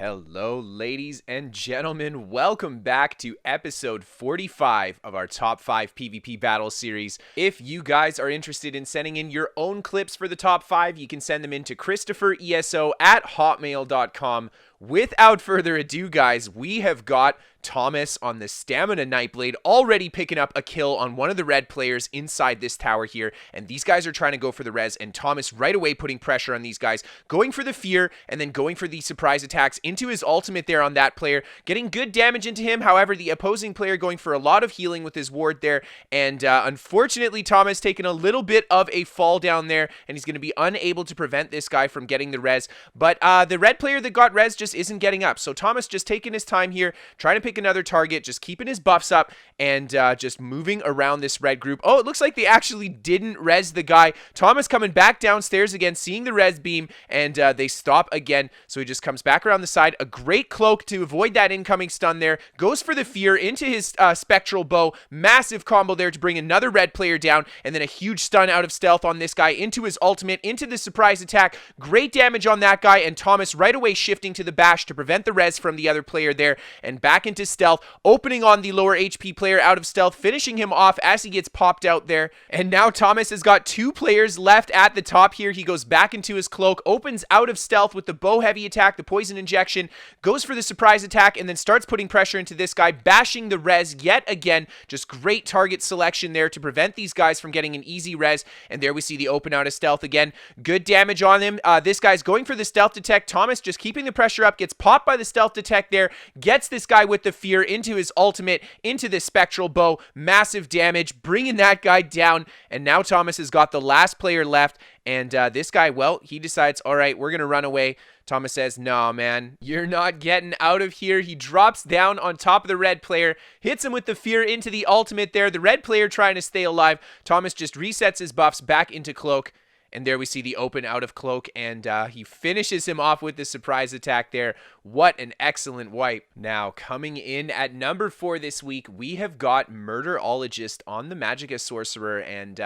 Hello, ladies and gentlemen. Welcome back to episode 45 of our top 5 PvP battle series. If you guys are interested in sending in your own clips for the top 5, you can send them in to KristoferESO@hotmail.com. Without further ado, guys, we have got Thomas on the Stamina Nightblade already picking up a kill on one of the red players inside this tower here, and these guys are trying to go for the res, and Thomas right away putting pressure on these guys, going for the fear and then going for the surprise attacks into his ultimate there on that player, getting good damage into him. However, the opposing player going for a lot of healing with his ward there, and unfortunately Thomas taking a little bit of a fall down there, and he's going to be unable to prevent this guy from getting the res. But the red player that got res just isn't getting up, so Thomas just taking his time here, trying to pick another target, just keeping his buffs up, and just moving around this red group. Oh, it looks like they actually didn't res the guy. Thomas coming back downstairs again, seeing the res beam, and they stop again, so he just comes back around the side. A great cloak to avoid that incoming stun there, goes for the fear into his spectral bow, massive combo there to bring another red player down, and then a huge stun out of stealth on this guy into his ultimate, into the surprise attack. Great damage on that guy, and Thomas right away shifting to the bash to prevent the res from the other player there, and back into stealth, opening on the lower HP player out of stealth, finishing him off as he gets popped out there. And now Thomas has got two players left at the top here. He goes back into his cloak, opens out of stealth with the bow heavy attack, the poison injection, goes for the surprise attack, and then starts putting pressure into this guy, bashing the res yet again. Just great target selection there to prevent these guys from getting an easy res. And there we see the open out of stealth again. Good damage on him. This guy's going for the stealth detect. Thomas just keeping the pressure up, gets popped by the stealth detect there, gets this guy with the fear into his ultimate, into the spectral bow, massive damage, bringing that guy down. And now Thomas has got the last player left, and this guy, well, he decides, all right, we're gonna run away. Thomas says, no, man, you're not getting out of here. He drops down on top of the red player, hits him with the fear into the ultimate there. The red player trying to stay alive. Thomas just resets his buffs back into cloak. And there we see the open out of cloak, and he finishes him off with the surprise attack there. What an excellent wipe. Now, coming in at number 4 this week, we have got Murderologist on the Magicka sorcerer, and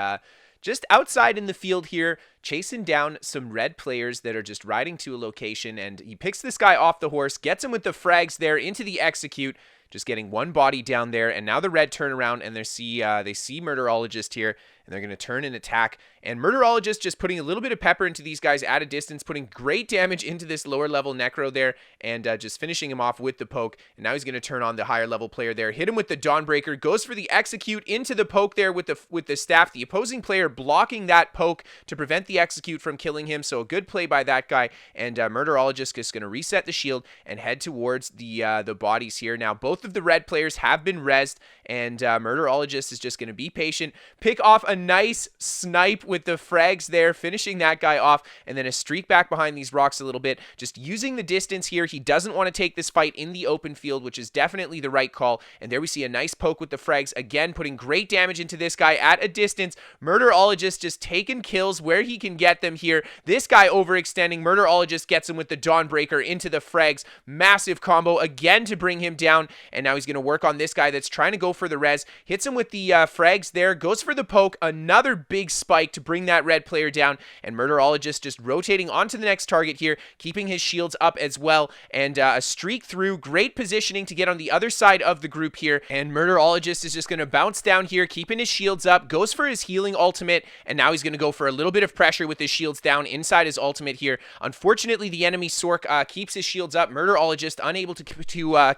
just outside in the field here, chasing down some red players that are just riding to a location, and he picks this guy off the horse, gets him with the frags there into the execute, just getting one body down there, and now the red turn around, and they see Murderologist here, and they're going to turn and attack. And Murderologist just putting a little bit of pepper into these guys at a distance, putting great damage into this lower level Necro there, and just finishing him off with the poke. And now he's going to turn on the higher level player there, hit him with the Dawnbreaker, goes for the execute into the poke there with the staff. The opposing player blocking that poke to prevent the execute from killing him, so a good play by that guy. And Murderologist is going to reset the shield and head towards the bodies here. Now, both of the red players have been rezzed, and Murderologist is just going to be patient, pick off a nice snipe with the frags there, finishing that guy off, and then a streak back behind these rocks a little bit, just using the distance here. He doesn't want to take this fight in the open field, which is definitely the right call. And there we see a nice poke with the frags, again putting great damage into this guy at a distance. Murderologist just taking kills where he can get them here. This guy overextending. Murderologist gets him with the Dawnbreaker into the frags, massive combo again to bring him down. And now he's going to work on this guy that's trying to go for the res, hits him with the frags there, goes for the poke, another big spike to bring that red player down, and Murderologist just rotating onto the next target here, keeping his shields up as well, and a streak through, great positioning to get on the other side of the group here, and Murderologist is just going to bounce down here, keeping his shields up, goes for his healing ultimate, and now he's going to go for a little bit of pressure with his shields down inside his ultimate here. Unfortunately, the enemy Sork keeps his shields up. Murderologist unable to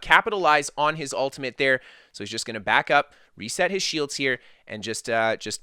capitalize on his ultimate there, so he's just going to back up, reset his shields here, and just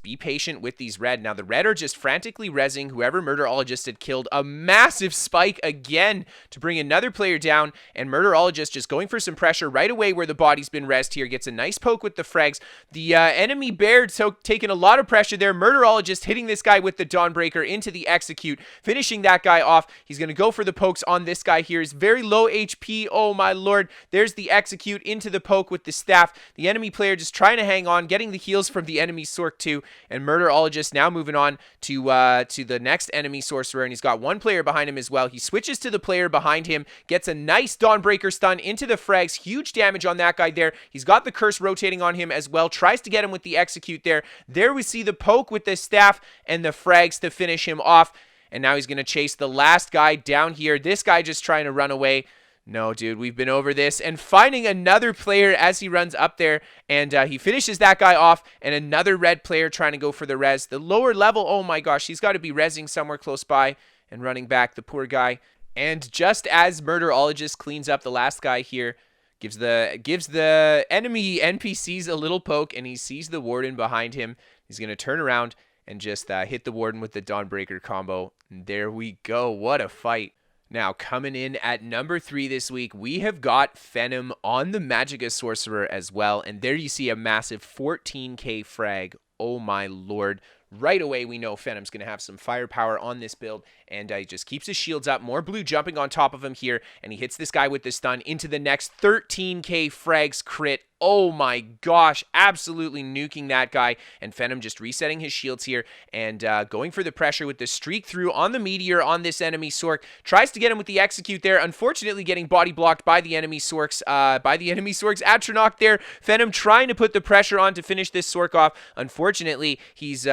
be patient with these red. Now, the red are just frantically rezzing whoever Murderologist had killed. A massive spike again to bring another player down, and Murderologist just going for some pressure right away where the body's been rezzed here. Gets a nice poke with the frags. The enemy bear taking a lot of pressure there. Murderologist hitting this guy with the Dawnbreaker into the execute, finishing that guy off. He's going to go for the pokes on this guy here. He's very low HP. Oh, my lord. There's the execute into the poke with the staff. The enemy player just trying to hang on, getting the heals from the enemy Sork too, and Murderologist now moving on to the next enemy sorcerer, and he's got one player behind him as well. He switches to the player behind him, gets a nice Dawnbreaker stun into the frags, huge damage on that guy there. He's got the curse rotating on him as well, tries to get him with the execute there. There we see the poke with the staff and the frags to finish him off, and now he's going to chase the last guy down here. This guy just trying to run away. No, dude, we've been over this. And finding another player as he runs up there, and he finishes that guy off, and another red player trying to go for the res. The lower level, oh my gosh, he's got to be rezzing somewhere close by and running back, the poor guy. And just as Murderologist cleans up the last guy here, gives the enemy NPCs a little poke, and he sees the Warden behind him. He's going to turn around and just hit the Warden with the Dawnbreaker combo. And there we go. What a fight. Now, coming in at number 3 this week, we have got Phenom on the Magicka Sorcerer as well. And there you see a massive 14k frag. Oh my lord. Right away, we know Phenom's going to have some firepower on this build, and he just keeps his shields up. More blue jumping on top of him here, and he hits this guy with the stun into the next 13k frags crit. Oh my gosh, absolutely nuking that guy, and Phenom just resetting his shields here and going for the pressure with the streak through on the meteor on this enemy Sorc. Tries to get him with the execute there, unfortunately getting body blocked by the enemy Sorc's Atronach there. Phenom trying to put the pressure on to finish this Sorc off. Unfortunately, he's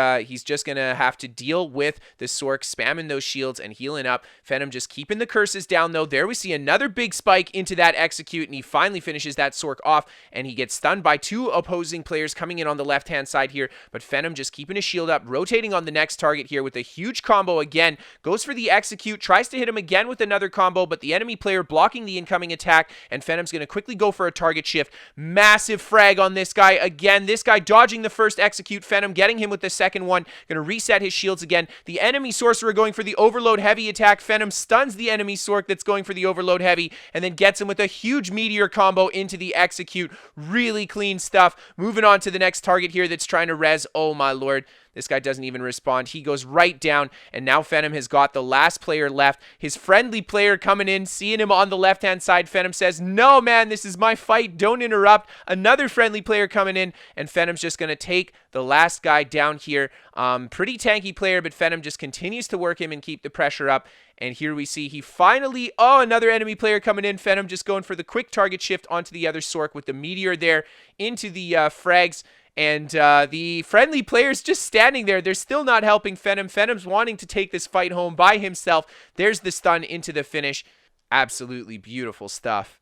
just gonna have to deal with the Sorc spamming those shields and healing up. Phenom just keeping the curses down though. There we see another big spike into that execute, and he finally finishes that Sorc off, and he gets stunned by 2 opposing players coming in on the left-hand side here, but Phenom just keeping his shield up, rotating on the next target here with a huge combo again, goes for the execute, tries to hit him again with another combo, but the enemy player blocking the incoming attack, and Phenom's going to quickly go for a target shift. Massive frag on this guy again, this guy dodging the first execute, Phenom getting him with the second one, going to reset his shields again. The enemy sorcerer going for the overload heavy attack, Phenom stuns the enemy Sorc that's going for the overload heavy, and then gets him with a huge meteor combo into the execute. Really clean stuff. Moving on to the next target here that's trying to res. Oh my lord. This guy doesn't even respond. He goes right down, and now Phenom has got the last player left. His friendly player coming in, seeing him on the left-hand side. Phenom says, no, man, this is my fight. Don't interrupt. Another friendly player coming in, and Phenom's just going to take the last guy down here. Pretty tanky player, but Phenom just continues to work him and keep the pressure up. And here we see he finally, oh, another enemy player coming in. Phenom just going for the quick target shift onto the other Sorc with the meteor there into the frags. And the friendly players just standing there. They're still not helping Phenom. Phenom's wanting to take this fight home by himself. There's the stun into the finish. Absolutely beautiful stuff.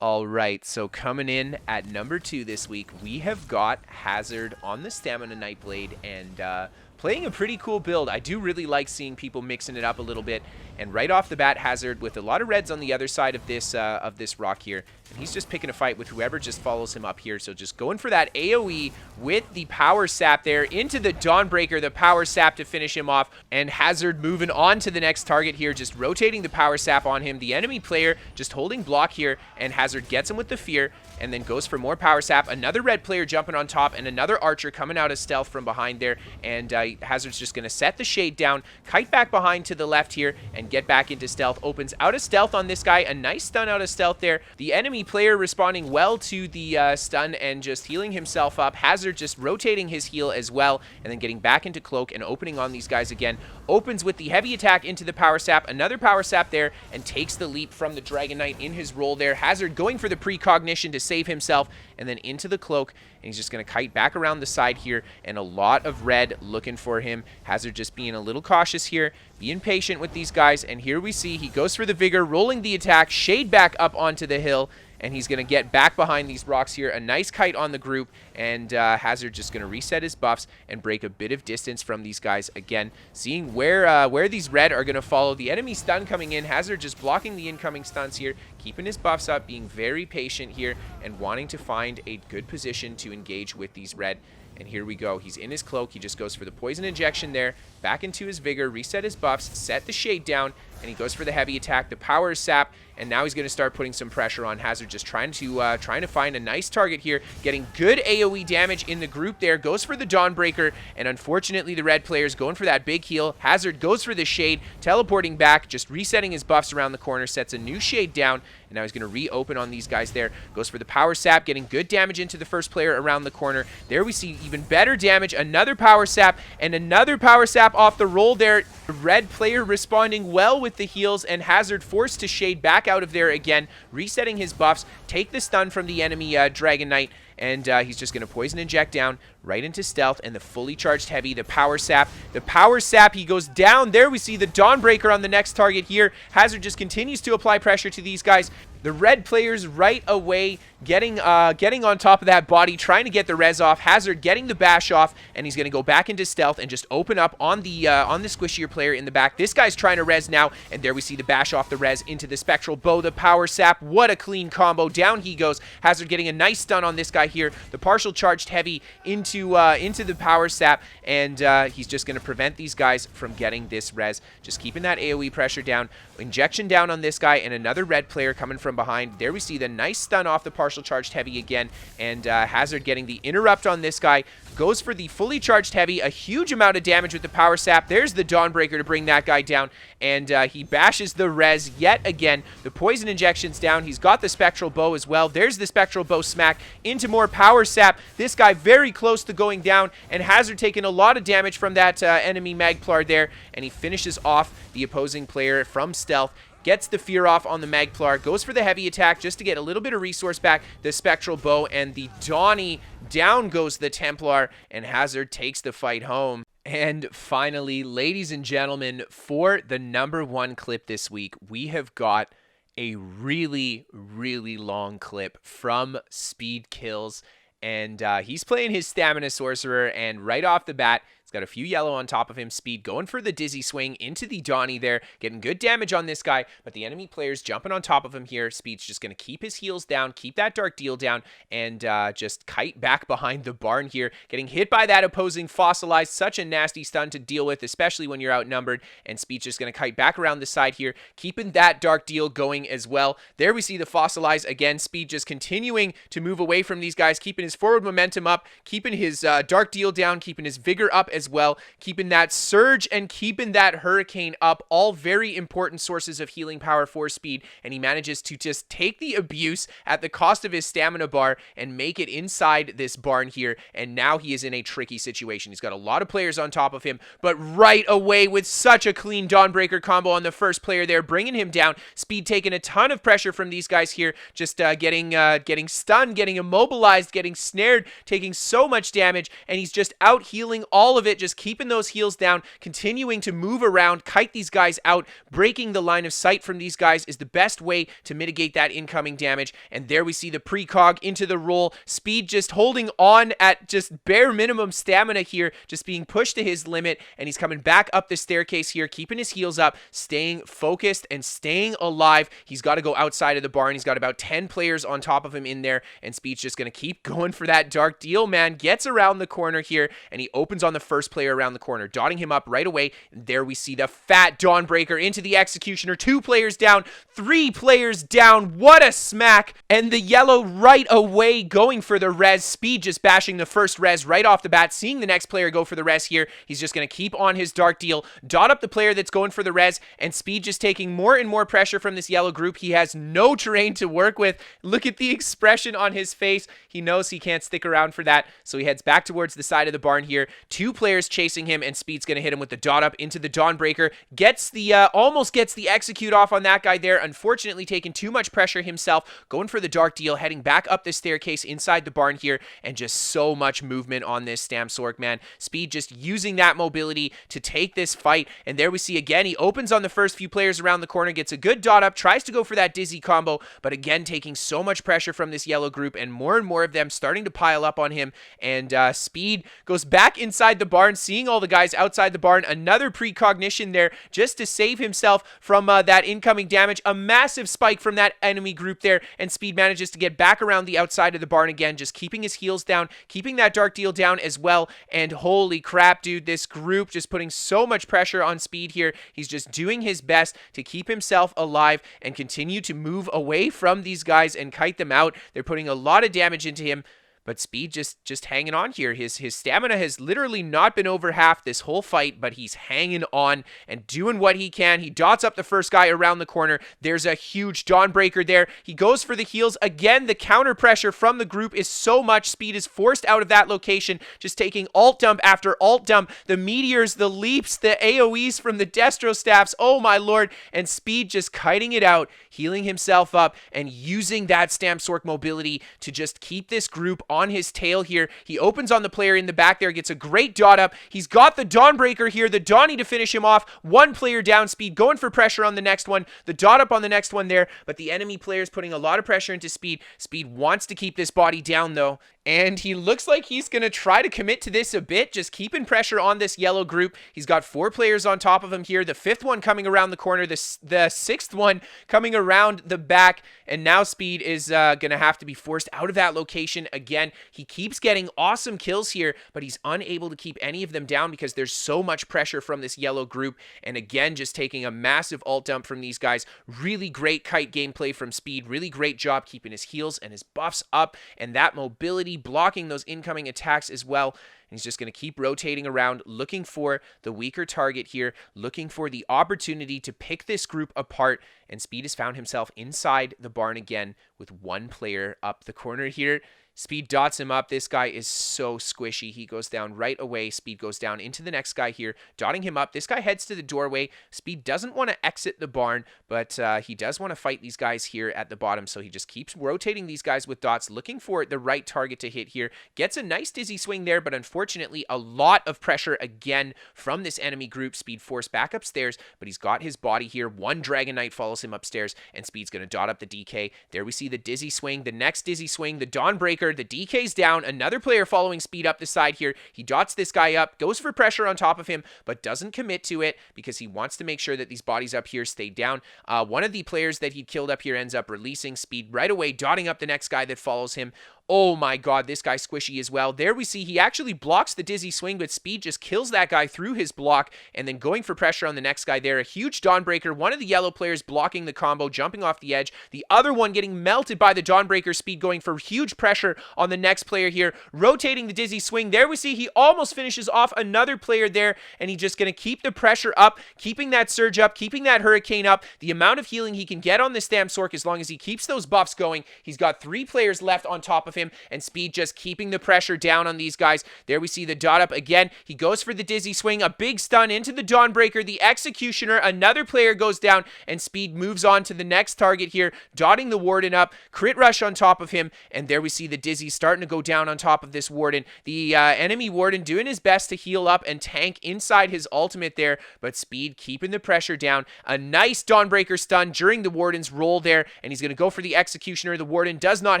All right, so coming in at number 2 this week, we have got Hazzard on the Stamina Nightblade, and playing a pretty cool build. I do really like seeing people mixing it up a little bit. And right off the bat, Hazzard with a lot of reds on the other side of this rock here. And he's just picking a fight with whoever just follows him up here. So just going for that AoE with the power sap there into the Dawnbreaker, the power sap to finish him off. And Hazzard moving on to the next target here, just rotating the power sap on him. The enemy player just holding block here, and Hazzard gets him with the fear and then goes for more power sap. Another red player jumping on top, and another archer coming out of stealth from behind there. And Hazzard's just going to set the shade down, kite back behind to the left here, and get back into stealth. Opens out of stealth on this guy. A nice stun out of stealth there. The enemy player responding well to the stun and just healing himself up. Hazzard just rotating his heal as well, and then getting back into cloak and opening on these guys again. Opens with the heavy attack into the power sap. Another power sap there, and takes the leap from the Dragon Knight in his roll there. Hazzard going for the precognition to save himself, and then into the cloak, and he's just going to kite back around the side here, and a lot of red looking for him. Hazzard just being a little cautious here, being patient with these guys, and here we see he goes for the vigor, rolling the attack, shade back up onto the hill, and he's going to get back behind these rocks here. A nice kite on the group, and Hazzard just going to reset his buffs and break a bit of distance from these guys again. Seeing where these red are going to follow. The enemy stun coming in. Hazzard just blocking the incoming stuns here, keeping his buffs up, being very patient here, and wanting to find a good position to engage with these red. And here we go. He's in his cloak. He just goes for the poison injection there, back into his vigor, reset his buffs, set the shade down, and he goes for the heavy attack. The power is sap, and now he's going to start putting some pressure on Hazzard, just trying to find a nice target here, getting good AoE damage in the group there. Goes for the Dawnbreaker, and unfortunately the red player's going for that big heal. Hazzard goes for the shade, teleporting back, just resetting his buffs around the corner, sets a new shade down, and now he's going to reopen on these guys there. Goes for the power sap, getting good damage into the first player around the corner. There we see even better damage, another power sap, and another power sap off the roll there. The red player responding well with the heals, and Hazzard forced to shade back out of there again, resetting his buffs, take the stun from the enemy Dragon Knight, and he's just going to poison inject down right into stealth, and the fully charged heavy, the power sap, he goes down. There we see the Dawnbreaker on the next target here. Hazzard just continues to apply pressure to these guys, The red players right away getting on top of that body, trying to get the res off. Hazzard getting the bash off, and he's going to go back into stealth and just open up on the squishier player in the back. This guy's trying to res now, and there we see the bash off the res into the spectral bow, the power sap. What a clean combo. Down he goes. Hazzard getting a nice stun on this guy here. The partial charged heavy into the power sap, and he's just going to prevent these guys from getting this res. Just keeping that AoE pressure down. Injection down on this guy, and another red player coming from behind. There we see the nice stun off the partial charged heavy again, and Hazzard getting the interrupt on this guy. Goes for the fully charged heavy, a huge amount of damage with the power sap. There's the Dawnbreaker to bring that guy down, and he bashes the res yet again. The poison injection's down. He's got the spectral bow as well. There's the spectral bow smack into more power sap. This guy very close to going down, and Hazzard taking a lot of damage from that enemy Magplar there, and he finishes off the opposing player from stealth. Gets the fear off on the Magplar, goes for the heavy attack just to get a little bit of resource back, the spectral bow, and the Donnie. Down goes the Templar, and Hazzard takes the fight home. And finally, ladies and gentlemen, for the #1 clip this week, we have got a really, really long clip from Speed Kills, and he's playing his Stamina Sorcerer, and right off the bat, got a few yellow on top of him. Speed going for the dizzy swing into the Donnie there, getting good damage on this guy, but the enemy player's jumping on top of him here. Speed's just going to keep his heals down, keep that dark deal down, and just kite back behind the barn here, getting hit by that opposing fossilized. Such a nasty stun to deal with, especially when you're outnumbered, and Speed's just going to kite back around the side here, keeping that dark deal going as well. There we see the fossilized again. Speed just continuing to move away from these guys, keeping his forward momentum up, keeping his dark deal down, keeping his vigor up as well, keeping that surge and keeping that hurricane up, all very important sources of healing power for Speed, and he manages to just take the abuse at the cost of his stamina bar and make it inside this barn here, and now he is in a tricky situation. He's got a lot of players on top of him, but right away with such a clean Dawnbreaker combo on the first player there, bringing him down. Speed taking a ton of pressure from these guys here, just getting stunned, getting immobilized, getting snared, taking so much damage, and he's just out healing all of it, just keeping those heals down, continuing to move around, kite these guys out. Breaking the line of sight from these guys is the best way to mitigate that incoming damage, and there we see the precog into the roll. Speed just holding on at just bare minimum stamina here, just being pushed to his limit, and he's coming back up the staircase here, keeping his heals up, staying focused and staying alive. He's got to go outside of the barn. He's got about 10 players on top of him in there, and Speed's just going to keep going for that dark deal, man. Gets around the corner here, and he opens on the first player around the corner, dotting him up right away. And there we see the fat Dawnbreaker into the Executioner. 2 players down, 3 players down. What a smack. And the yellow right away going for the res. Speed just bashing the first res right off the bat, seeing the next player go for the res here. He's just going to keep on his dark deal, dot up the player that's going for the res, and Speed just taking more and more pressure from this yellow group. He has no terrain to work with. Look at the expression on his face. He knows he can't stick around for that, so he heads back towards the side of the barn here. 2 players chasing him, and Speed's going to hit him with the dot up into the Dawnbreaker. Gets the, almost gets the execute off on that guy there. Unfortunately, taking too much pressure himself. Going for the dark deal, heading back up the staircase inside the barn here, and just so much movement on this Stamsork, man. Speed just using that mobility to take this fight, and there we see again, he opens on the first few players around the corner, gets a good dot up, tries to go for that dizzy combo, but again, taking so much pressure from this yellow group, and more of them starting to pile up on him, and Speed goes back inside the barn, seeing all the guys outside the barn. Another precognition there just to save himself from that incoming damage. A massive spike from that enemy group there, and Speed manages to get back around the outside of the barn again, just keeping his heals down, keeping that dark deal down as well. And holy crap, dude, this group just putting so much pressure on Speed here. He's just doing his best to keep himself alive and continue to move away from these guys and kite them out. They're putting a lot of damage into him, but Speed just hanging on here. His stamina has literally not been over half this whole fight, but he's hanging on and doing what he can. He dots up the first guy around the corner. There's a huge Dawnbreaker there. He goes for the heals. Again, the counter pressure from the group is so much. Speed is forced out of that location, just taking alt dump after alt dump. The meteors, the leaps, the AoEs from the Destro staffs. Oh my lord. And Speed just kiting it out, healing himself up, and using that Stamsork mobility to just keep this group on his tail here. He opens on the player in the back there, gets a great dot up. He's got the Dawnbreaker here, the Donnie to finish him off. One player down, Speed going for pressure on the next one. The dot up on the next one there, but the enemy player is putting a lot of pressure into Speed. Speed wants to keep this body down though, and he looks like he's going to try to commit to this a bit, just keeping pressure on this yellow group. He's got 4 players on top of him here. The 5th one coming around the corner, the 6th one coming around the back, and now Speed is going to have to be forced out of that location again. He keeps getting awesome kills here, but he's unable to keep any of them down because there's so much pressure from this yellow group, and again, just taking a massive ult dump from these guys. Really great kite gameplay from Speed. Really great job keeping his heals and his buffs up, and that mobility blocking those incoming attacks as well. And he's just going to keep rotating around, looking for the weaker target here, looking for the opportunity to pick this group apart, and Speed has found himself inside the barn again with 1 player up the corner here. Speed dots him up. This guy is so squishy. He goes down right away. Speed goes down into the next guy here, dotting him up. This guy heads to the doorway. Speed doesn't want to exit the barn, but he does want to fight these guys here at the bottom, so he just keeps rotating these guys with dots, looking for the right target to hit here. Gets a nice dizzy swing there, but unfortunately, a lot of pressure again from this enemy group. Speed forced back upstairs, but he's got his body here. 1 Dragon Knight follows him upstairs, and Speed's going to dot up the DK. There we see the dizzy swing, the next dizzy swing, the Dawnbreaker. The DK's down. Another player following Speed up the side here. He dots this guy up, goes for pressure on top of him, but doesn't commit to it because he wants to make sure that these bodies up here stay down. One of the players that he killed up here ends up releasing. Speed right away, dotting up the next guy that follows him. Oh my god, this guy's squishy as well. There we see he actually blocks the dizzy swing, but Speed just kills that guy through his block, and then going for pressure on the next guy there. A huge Dawnbreaker. One of the yellow players blocking the combo, jumping off the edge. The other one getting melted by the Dawnbreaker. Speed going for huge pressure on the next player here, rotating the dizzy swing. There we see he almost finishes off another player there, and he's just going to keep the pressure up, keeping that surge up, keeping that hurricane up. The amount of healing he can get on this damn Sork as long as he keeps those buffs going. He's got 3 players left on top of him, and Speed just keeping the pressure down on these guys. There we see the dot up again. He goes for the dizzy swing, a big stun into the Dawnbreaker, the Executioner. Another player goes down, and Speed moves on to the next target here, dotting the Warden up, crit rush on top of him, and there we see the dizzy starting to go down on top of this Warden. The enemy Warden doing his best to heal up and tank inside his ultimate there, but Speed keeping the pressure down. A nice Dawnbreaker stun during the Warden's roll there, and he's going to go for the Executioner. The Warden does not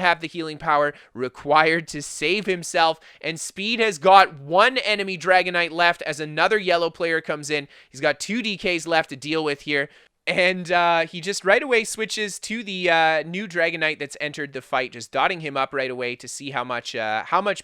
have the healing power required to save himself, and Speed has got 1 enemy Dragon Knight left as another yellow player comes in. He's got 2 DKs left to deal with here. And he just right away switches to the new Dragon Knight that's entered the fight, just dotting him up right away to see how much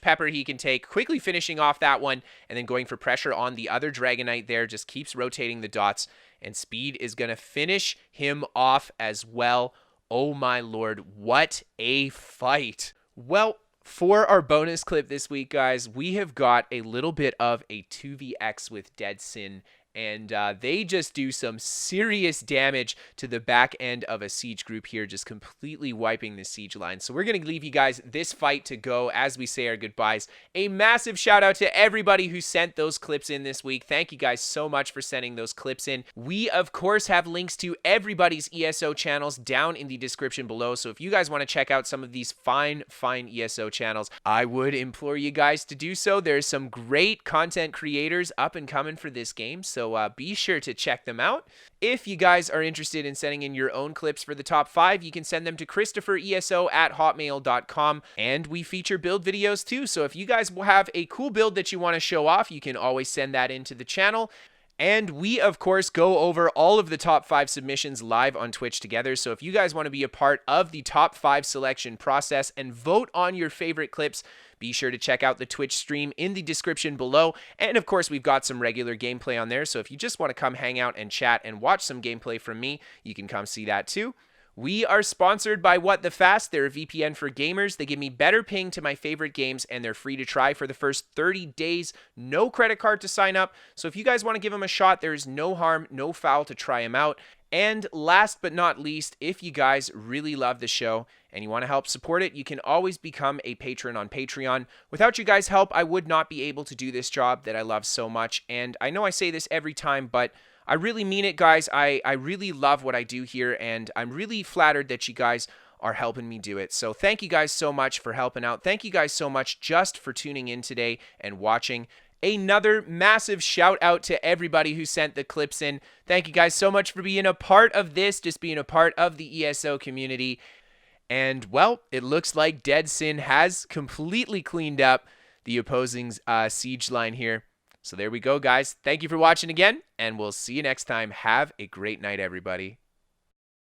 pepper he can take, quickly finishing off that one, and then going for pressure on the other Dragon Knight there, just keeps rotating the dots, and Speed is going to finish him off as well. Oh my lord, what a fight. Well, for our bonus clip this week, guys, we have got a little bit of a 2vx with Deadsin, and they just do some serious damage to the back end of a siege group here, just completely wiping the siege line. So we're going to leave you guys this fight to go as we say our goodbyes. A massive shout out to everybody who sent those clips in this week. Thank you guys so much for sending those clips in. We, of course, have links to everybody's ESO channels down in the description below. So if you guys want to check out some of these fine ESO channels, I would implore you guys to do so. There's some great content creators up and coming for this game, so be sure to check them out. If you guys are interested in sending in your own clips for the top 5, you can send them to KristoferESO@hotmail.com, and we feature build videos too, so if you guys have a cool build that you want to show off, you can always send that into the channel. And we, of course, go over all of the top 5 submissions live on Twitch together. So if you guys want to be a part of the top 5 selection process and vote on your favorite clips, be sure to check out the Twitch stream in the description below. And of course, we've got some regular gameplay on there. So if you just want to come hang out and chat and watch some gameplay from me, you can come see that too. We are sponsored by What the Fast. They're a VPN for gamers. They give me better ping to my favorite games, and they're free to try for the first 30 days. No credit card to sign up. So if you guys want to give them a shot, there's no harm, no foul to try them out. And last but not least, if you guys really love the show and you want to help support it, you can always become a patron on Patreon. Without you guys' help, I would not be able to do this job that I love so much. And I know I say this every time, but I really mean it, guys. I really love what I do here, and I'm really flattered that you guys are helping me do it. So thank you guys so much for helping out. Thank you guys so much just for tuning in today and watching. Another massive shout out to everybody who sent the clips in. Thank you guys so much for being a part of this, just being a part of the ESO community. And, well, it looks like Deadsin has completely cleaned up the opposing siege line here. So there we go, guys. Thank you for watching again, and we'll see you next time. Have a great night, everybody.